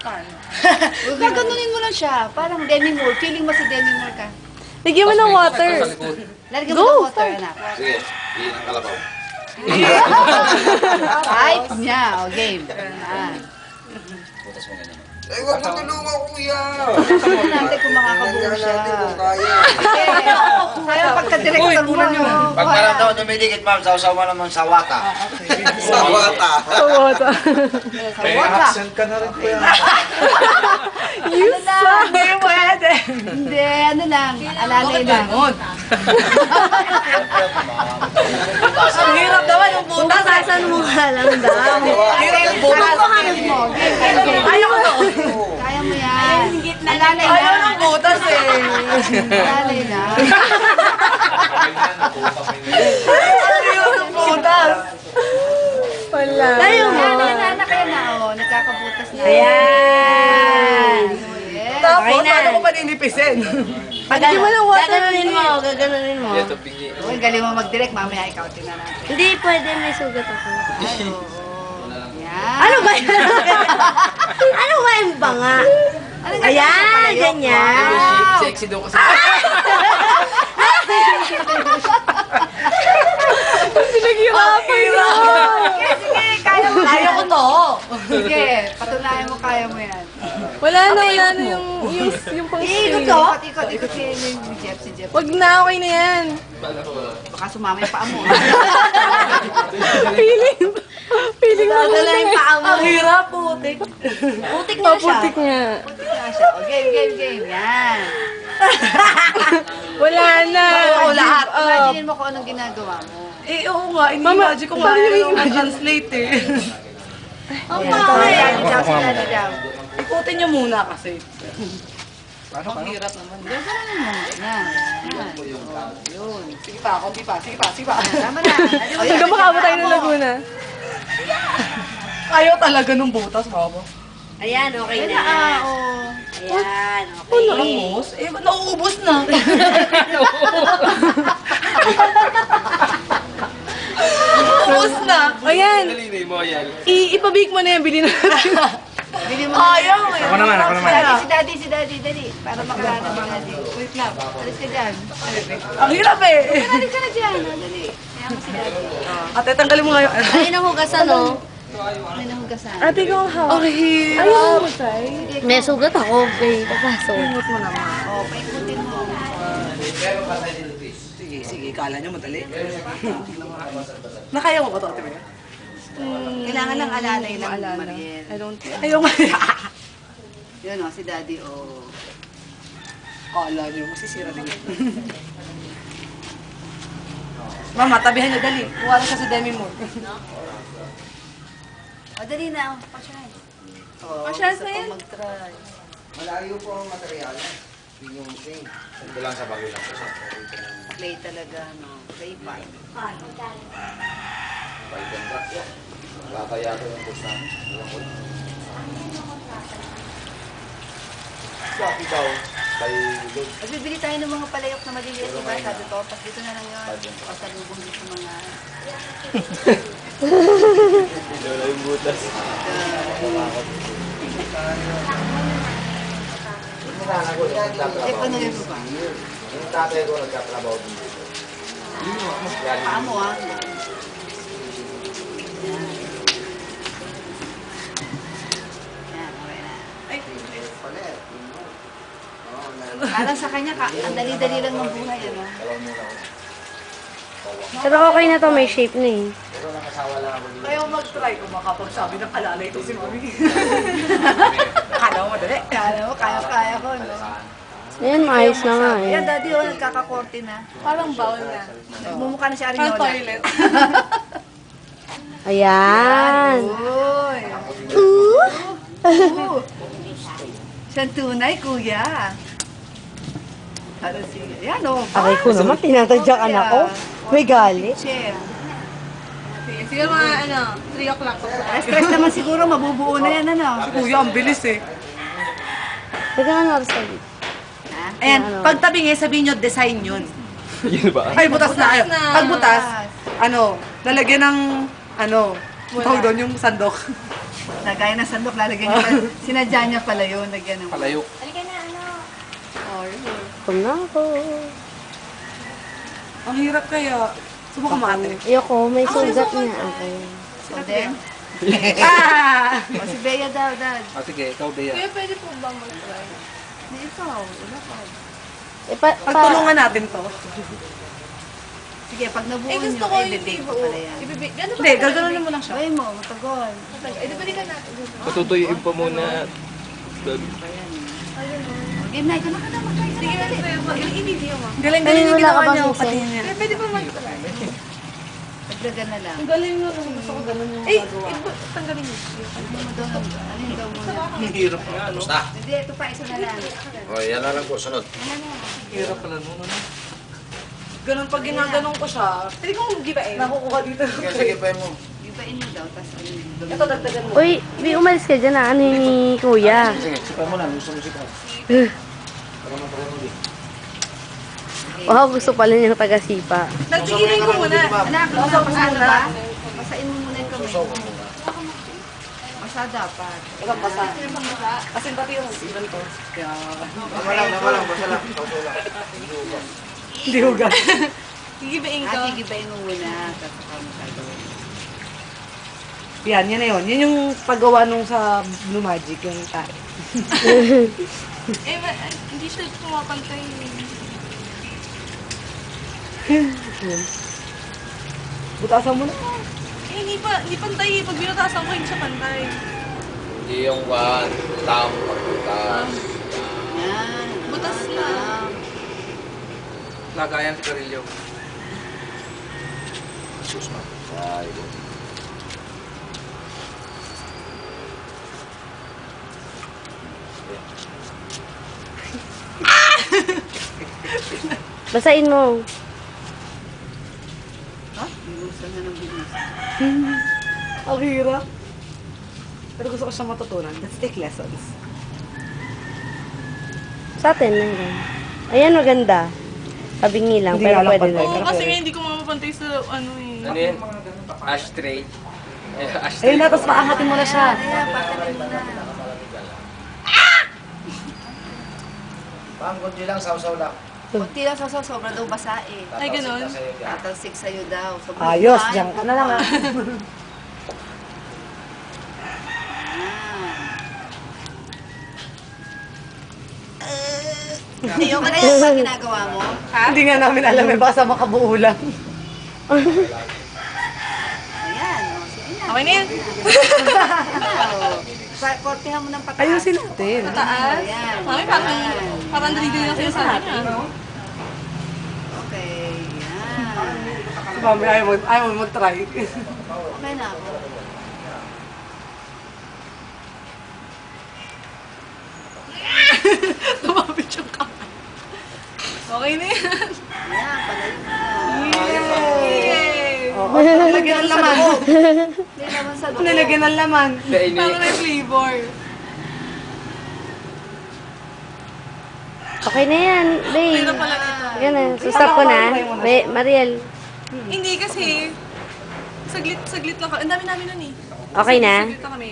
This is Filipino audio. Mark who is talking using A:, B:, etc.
A: Kan.
B: Gaganunin mo lang siya. Parang Demi Moore. Feeling mo si Demi Moore ka.
C: Lagyan mo ng water.
B: Lalagyan mo ng water, anak.
D: Sige, iyan ang kalabaw.
B: Right? Niya. O, game. Yan.
D: Butas mo ganyan.
E: Eh, huwag mo tulungan, kuya.
B: Tignan natin kung makakabuo
E: Tingnan
B: siya.
E: natin kung kaya.
B: Kaya pagka-director mo.
D: Pag parang daw dumidikit, ma'am, sausaw mo naman sa wata.
E: Sa bata.
C: Sa water.
E: Accent ka na rin, kuya.
B: Ano lang? Hindi pwede. Hindi, ano lang. Alalay lang.
A: Ang hirap naman yung butas.
C: Butasan mo nga lang daw.
B: Butas mo.
A: Ayaw ko to.
B: Kaya mo yan. Alalay
A: Ayaw
B: lang.
A: ng butas eh.
B: Alalay lang.
A: Ayaw ng butas.
C: Wala.
B: Tayo mo. Anak, kaya na. O, nagkakabutas na.
C: Ayan.
B: Yes.
A: Tapos,
C: Okay na.
A: ano ko paninipisin?
C: Lagyan mo ng water. Gaganunin mo.
B: Uy, galing mo mag-direct. Mamaya ikaw, tingnan natin.
C: Hindi, pwede. May sugat ako.
B: Ay, oo. Yan.
C: Ano ba yan? Ano ba yung banga? Ayan, ganyan.
A: Sexy daw kasi.
C: Pinaghirapan yun.
B: Sige, sige. Kaya mo.
A: Ayaw ko to.
B: Sige, patunayan mo kaya mo yan.
C: Wala na yung pang
B: Ikot to. Ikot si Jeff, si Jeff.
C: Wag na, okay na yan.
B: Baka sumama yung paa mo.
C: Feeling mo. Dadala yung paa mo.
A: Ang hirap, putik.
B: Putik na siya.
C: Paputik niya.
B: Putik na siya. O, game. Yan.
C: Wala na.
A: Ako lahat.
B: Imagine mo kung anong ginagawa mo.
A: Eh, oo nga. Ini-imagine ko nga.
C: paano yung
A: Ano translate eh.
B: Daddy daw, si daddy daw.
A: Ikutin niyo muna kasi. Ang hirap naman.
B: Gano'n mo. Yan. Yun.
A: Sige pa, konti pa. Sige pa.
B: Tama na.
C: Hanggang makabot tayo ng Laguna.
A: Ayaw talaga ng butas, baba.
C: Ayan, okay
B: Yan
C: na.
B: na. Oo.
C: Ayan, okay.
A: Tapos, eh, nauubos na. Nauubos na.
C: Ayan. Ipabig mo na yan, bilhin natin.
B: Bili mo.
A: Ayaw eh.
D: Ako naman.
B: Si daddy. Para makalala mo daddy. Wait lang. Alis ka dyan.
A: Ang hirap eh.
B: Alis ka na dyan. Dali. Kaya mo si daddy.
A: Ate, tanggalin mo ngayon.
C: Ay, nahugasan, no?
B: May nahugasan.
C: Ate, ikaw ang hawak.
A: Ang hirap.
C: Ay, hugasay. May sugat ako, babe. Papasok.
A: Ingot mo naman.
B: O, paikutin mo.
A: Sige. Kala niyo madali. Nakaya mo ba ito, Ate Maya?
B: Kailangan lang alalay lang, Mariel.
C: I don't think.
A: Ayaw nga.
B: Yun o, si daddy o.
A: Kala niyo, masisira din yun. Mama, tabihan niyo, dali. Kuha lang siya sa Demi Moore.
B: O, dali na. Pasyal.
C: Pasyal na yan.
B: Mag-try.
E: Malayo po ang material. Yun yung thing.
D: Ito lang sa bago lang.
B: Clay talaga, no? Clay pipe.
D: Biden rock yan. Tataya ko yung post namin. Walang ko. Sa ikaw, kay Lord.
B: Magbibili tayo ng mga palayok na maliliit, diba? Sabi ko, pas dito na lang yun. Pasalubong dito sa mga...
D: Wala yung butas.
B: Jeff, ano yun ba?
D: Yung tatay ko nagkatrabaho din dito.
B: Paa mo, ah. Yan, okay na.
E: Palit.
B: Parang sa kanya, ang dali-dali lang ng buhay, ano?
D: Dalawang muna ako.
C: Pero okay na to, may shape na eh.
D: Pero nakasawa lang ako dito.
A: Ayaw mag-try kung makapagsabi ng alala ito si Mami. Kala mo madali.
B: Kala mo, kaya ko, no?
C: Ayan, maayos na nga eh.
B: Yan, daddy, oh, nagkakakorte na.
A: Parang bawal na.
B: Mumukha na si
A: Parang
B: Arinola.
A: toilet.
C: Ayan.
B: Uy! Siyang tunay, kuya. Ano si... Yan, oh.
C: Aray ko naman, tinatadyakan ako. May galit.
B: Chair.
A: Sige mga 3 o'clock.
B: Stress naman siguro, mabubuo na yan, ano?
A: Kuya, ang bilis eh.
C: Teka nga oras tayo.
B: Ha?
A: Ayan, pagtabi nga, sabihin nyo, design yun.
D: Yun ba?
A: Ay, butas na. Ay, pag butas, lalagyan ng, tawag doon yung sandok.
B: Nagaya ng sandok, lalagyan niya pala. Sinadya niya pala yun, lagyan ng...
D: Palayok.
C: Kung na ako.
A: Ang hirap kaya. Subukan mo ate.
C: Ayoko, may sugat na ako.
B: So then, o si Bea daw, dad.
D: Ah, sige, ikaw, Bea.
A: pwede po ba mag-try?
B: Hindi ikaw, wala pa.
A: Pagtulungan natin to.
B: Sige, pag nabuo
A: Gusto
B: niyo,
A: ko yung
B: ibibig ko
A: ibuo.
B: pala yan.
A: Gano'n ba? Hindi, gagawin mo lang siya.
B: Gawin mo, matagal.
A: Eh, di balikan natin.
D: Patutuyuin pa muna.
B: Game night, ano ka na mag-try?
A: Sige, i-video mo.
C: Galing
A: Galing
C: wala ka
A: ginawa
C: bang
A: niya.
C: isip?
A: Pati niya. Pwede pa mag-try.
B: Dagdagan na lang.
A: Ang galing mo. Gusto ko ganun yung magawa. Tanggalin niyo.
B: Ano mo daw, ano yung daw muna?
D: Ang hirap nga, no? Basta.
B: Hindi, ito pa, isa na lang.
D: O, yan na lang po, sunod.
A: Hirap pala nun, ano? Ganun, pag ginaganon ko siya, pwede kong gibain. Nakukuha dito.
D: Sige, sige, pa mo.
B: Ibain niyo daw, tapos ano yung dumi.
A: Ito, dagdagan mo.
C: Uy, Bi, umalis ka dyan ah. Ano yun ni Kuya?
D: Sige, sipay mo na. Gusto mo sipay. Para mo din.
C: Wow, gusto pala niyang taga-sipa.
A: Nagtigilin ko muna.
B: Anak, pasahin mo ba? Pasain mo muna yung kamay
D: Susaw
B: mo.
D: mo muna.
B: Pasa dapat.
A: Walang basa. Kasi pati yung ganito. Kaya...
D: Tama lang, basta lang. Sausaw lang.
A: Hindi hugas. Gigibain ko.
B: Gigibain mo muna, tapos kami gagawin.
A: Yan na yun. Yan yung paggawa nung sa Blue Magic, yung tayo.
F: Hindi siya pumapantay.
A: Butasan mo na.
F: Hindi pantay. Pag binutasan ko, hindi siya pantay.
D: Hindi yung tam, pagbutas.
B: Yan.
F: Butas na.
D: Lagayan sa karilyo. Sus, ma. Ay,
C: Basain mo.
B: Binusan na ng binusan.
A: Ang hirap. Pero gusto ko siyang matutunan. Let's take lessons.
C: Sa atin lang yan. Ayan, maganda. Tabingi lang,
A: Hindi
C: pero
A: nga lang
C: pwede
A: pantay.
C: na.
F: Oo, kasi nga hindi ko mapapantay sa ano eh.
G: Ano yun? Ashtray.
A: Ayun na, tapos maangatin mo na siya.
B: Ayan, patalim mo na.
D: Pang kunti lang, sausaw lang.
B: Kunti lang sa sobra daw basain.
F: Ay, ganun.
B: Tatalsik sa'yo daw. Sobrang
A: Ayos,
B: kumain.
A: diyan ka na lang ah.
B: Hindi, okay na yan pag ginagawa mo.
A: Hindi nga namin alam eh, baka sa makabuo lang.
B: Ayan, o, sige na.
F: Okay na yan.
B: Kortihan mo ng pataas.
A: Ayusin natin.
F: Taas.
B: Ayan.
F: Mami, parang dali-dali lang sinasabi niya.
B: Okay, yan.
A: Si Mami, ayaw mo mag-try.
B: Okay na ako.
F: Tumapit yung kamay. Okay na yan.
B: Ayan, palalim mo na.
F: Yay!
A: Oo, nilagyan ng laman.
B: Hindi naman sa loob.
A: Nilagyan ng laman.
F: Parang may flavor.
C: Okay na yan, babe.
F: Pero pala ito.
C: Ganun, susap ko na. Mariel,
F: Hindi kasi, saglit lang kami. Ang dami namin nun eh.
C: okay na?
F: Saglit lang kami.